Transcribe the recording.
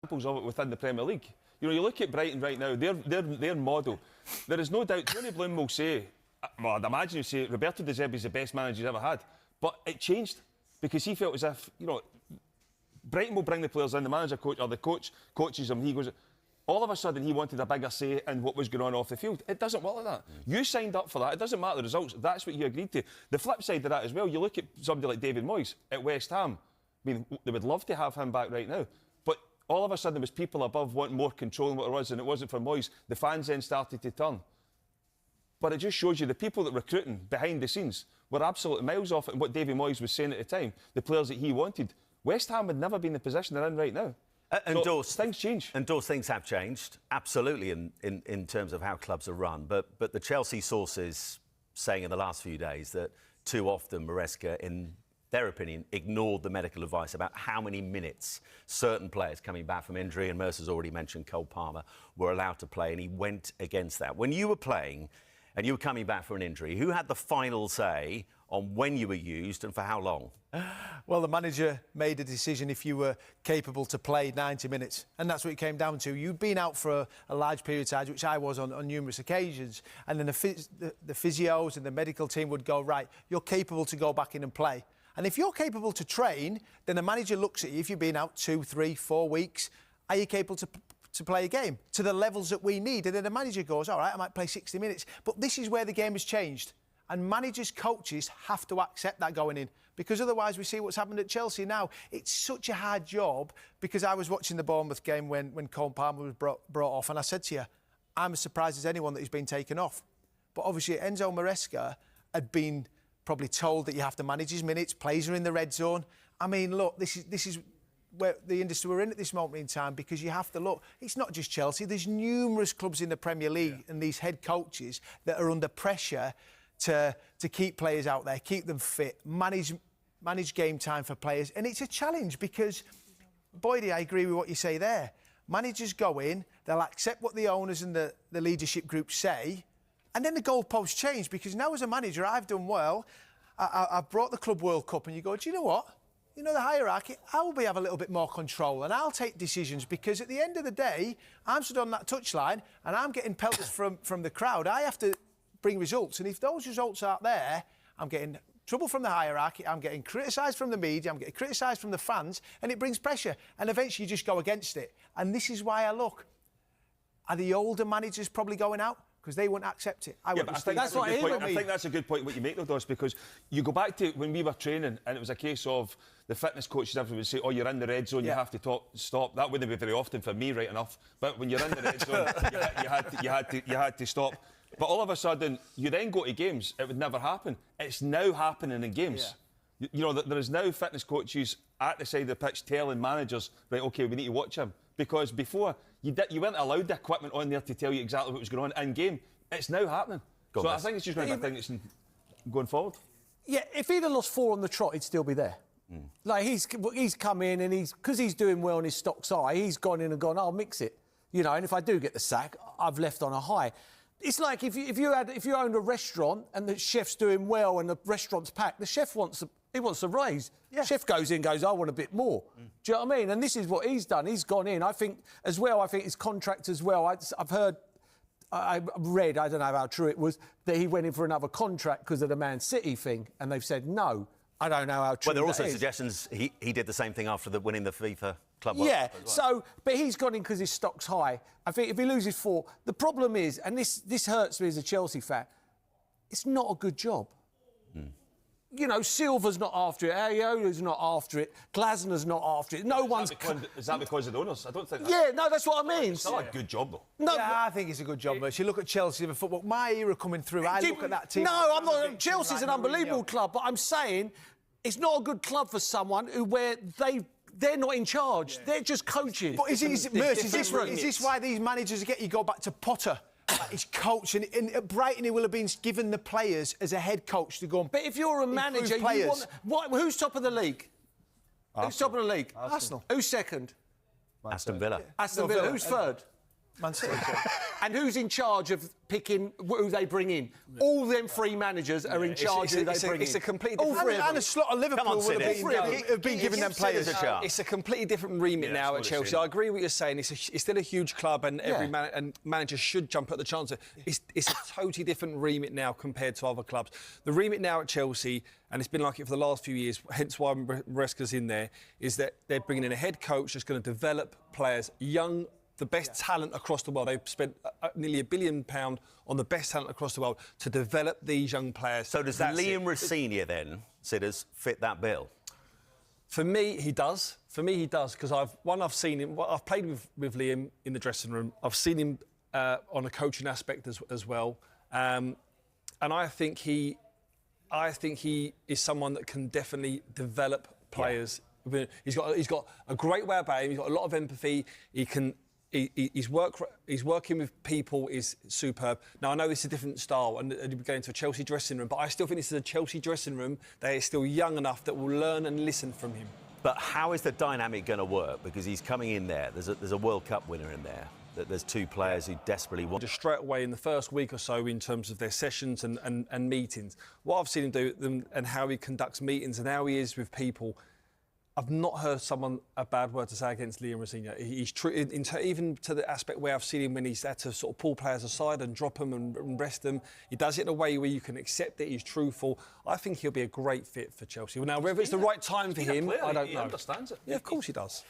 examples of it within the Premier League. You know, you look at Brighton right now, their model. There is no doubt, Tony Bloom will say, well, I'd imagine he'll say, Roberto De Zerbi is the best manager he's ever had. But it changed because he felt as if, you know, Brighton will bring the players in, the manager coach, or the coach coaches them, he goes, all of a sudden he wanted a bigger say in what was going on off the field. It doesn't work like that. You signed up for that. It doesn't matter the results. That's what you agreed to. The flip side of that as well, you look at somebody like David Moyes at West Ham. I mean, they would love to have him back right now. But all of a sudden there was people above wanting more control than what it was, and it wasn't for Moyes. The fans then started to turn. But it just shows you the people that were recruiting behind the scenes were absolutely miles off it, and what David Moyes was saying at the time, the players that he wanted. West Ham would never be in the position they're in right now. And so things change. And things have changed, absolutely, in terms of how clubs are run. But the Chelsea sources saying in the last few days that too often Maresca, in their opinion, ignored the medical advice about how many minutes certain players coming back from injury, and Mercer's already mentioned Cole Palmer, were allowed to play, and he went against that. When you were playing and you were coming back for an injury, who had the final say on when you were used and for how long? Well, the manager made a decision if you were capable to play 90 minutes, and that's what it came down to. You'd been out for a large period of time, which I was on numerous occasions, and then the physios and the medical team would go, right, you're capable to go back in and play. And if you're capable to train, then the manager looks at you. If you've been out 2, 3, 4 weeks, are you capable to play a game to the levels that we need? And then the manager goes, all right, I might play 60 minutes. But this is where the game has changed. And managers, coaches have to accept that going in, because otherwise we see what's happened at Chelsea now. It's such a hard job, because I was watching the Bournemouth game when Cole Palmer was brought off, and I said to you, I'm as surprised as anyone that he's been taken off. But obviously Enzo Maresca had been probably told that you have to manage his minutes, players are in the red zone. I mean, look, this is where the industry we're in at this moment in time, because you have to look. It's not just Chelsea. There's numerous clubs in the Premier League and these head coaches that are under pressure to keep players out there, keep them fit, manage game time for players. And it's a challenge because, Boydie, I agree with what you say there. Managers go in, they'll accept what the owners and the leadership group say, and then the goalposts change, because now as a manager, I've done well. I've brought the Club World Cup, and you go, do you know what? You know, the hierarchy, I will have a little bit more control, and I'll take decisions, because at the end of the day, I'm stood on that touchline and I'm getting pelted from the crowd. I have to bring results, and if those results aren't there, I'm getting trouble from the hierarchy, I'm getting criticised from the media, I'm getting criticised from the fans, and it brings pressure, and eventually you just go against it. And this is why I look. Are the older managers probably going out? Because they wouldn't accept it. I think that's a good point what you make, though, Doss, because you go back to when we were training and it was a case of the fitness coaches, everyone would say, oh, you're in the red zone, you have to stop. That wouldn't be very often for me, right enough. But when you're in the red zone, you had to stop. But all of a sudden, you then go to games, it would never happen. It's now happening in games. Yeah. You know, there is now fitness coaches at the side of the pitch telling managers, right, OK, we need to watch him. Because before, you weren't allowed the equipment on there to tell you exactly what was going on in game. It's now happening. I think it's just going to be a thing that's going forward. Yeah, if he'd have lost 4 on the trot, he'd still be there. Like, he's come in and because he's doing well and his stock's high, he's gone in and gone, I'll mix it. You know, and if I do get the sack, I've left on a high. It's like if you owned a restaurant and the chef's doing well and the restaurant's packed, the chef wants a raise. Yeah. Chef goes in, goes, I want a bit more. Do you know what I mean? And this is what he's done. He's gone in. I think his contract as well. I've heard, I read, I don't know how true it was, that he went in for another contract because of the Man City thing, and they've said no. I don't know how true. Well, there are also suggestions he did the same thing after winning the FIFA Club World Cup. Well. So, but he's gone in because his stock's high. I think if he loses 4, the problem is, and this hurts me as a Chelsea fan, it's not a good job. You know, Silva's not after it, Areola's not after it, Glasner's not after it. No one's... Is that because of the owners? I don't think that... Yeah, no, that's what I mean. It's not a good job, though. No, yeah, I think it's a good job, but you look at Chelsea in football, my era coming through, I look at that team... No, I'm not... Chelsea's an unbelievable club, but I'm saying it's not a good club for someone where they're not in charge. Yeah. They're just coaching. But is this why these managers you go back to Potter? His coach, and at Brighton he will have been given the players as a head coach to go and... But if you're a manager, you want... who's top of the league? Arsenal. Who's top of the league? Arsenal. Who's second? Aston Villa. Aston Villa. Who's third? Man City. And who's in charge of picking who they bring in? All them three managers are in charge of who they bring in. It's a completely All different... three and a slot of Liverpool on, would Siddis. have been giving them players a chance. It's a completely different remit now at Chelsea. I agree with what you're saying. It's still a huge club, and every manager should jump at the chance. It's a totally different remit now compared to other clubs. The remit now at Chelsea, and it's been like it for the last few years, hence why Maresca's in there, is that they're bringing in a head coach that's going to develop players, young, the best talent across the world. They've spent nearly £1 billion on the best talent across the world to develop these young players. So does Liam Rosenior then, Sidders, fit that bill? For me, he does. Because I've seen him. I've played with Liam in the dressing room. I've seen him on a coaching aspect as well, and I think he is someone that can definitely develop players. Yeah. He's got a great way about him. He's got a lot of empathy. His working with people is superb. Now, I know this is a different style and you're going to a Chelsea dressing room, but I still think this is a Chelsea dressing room that is still young enough that will learn and listen from him. But how is the dynamic going to work? Because he's coming in there. There's a World Cup winner in there. There's two players who desperately want... Just straight away in the first week or so in terms of their sessions and meetings. What I've seen him do and how he conducts meetings and how he is with people... I've not heard a bad word to say against Liam Rosenior. He's true, even to the aspect where I've seen him when he's had to sort of pull players aside and drop them and rest them. He does it in a way where you can accept it. He's truthful. I think he'll be a great fit for Chelsea. Now, whether it's the right time for him, I don't know. He understands it. Yeah, of course he does.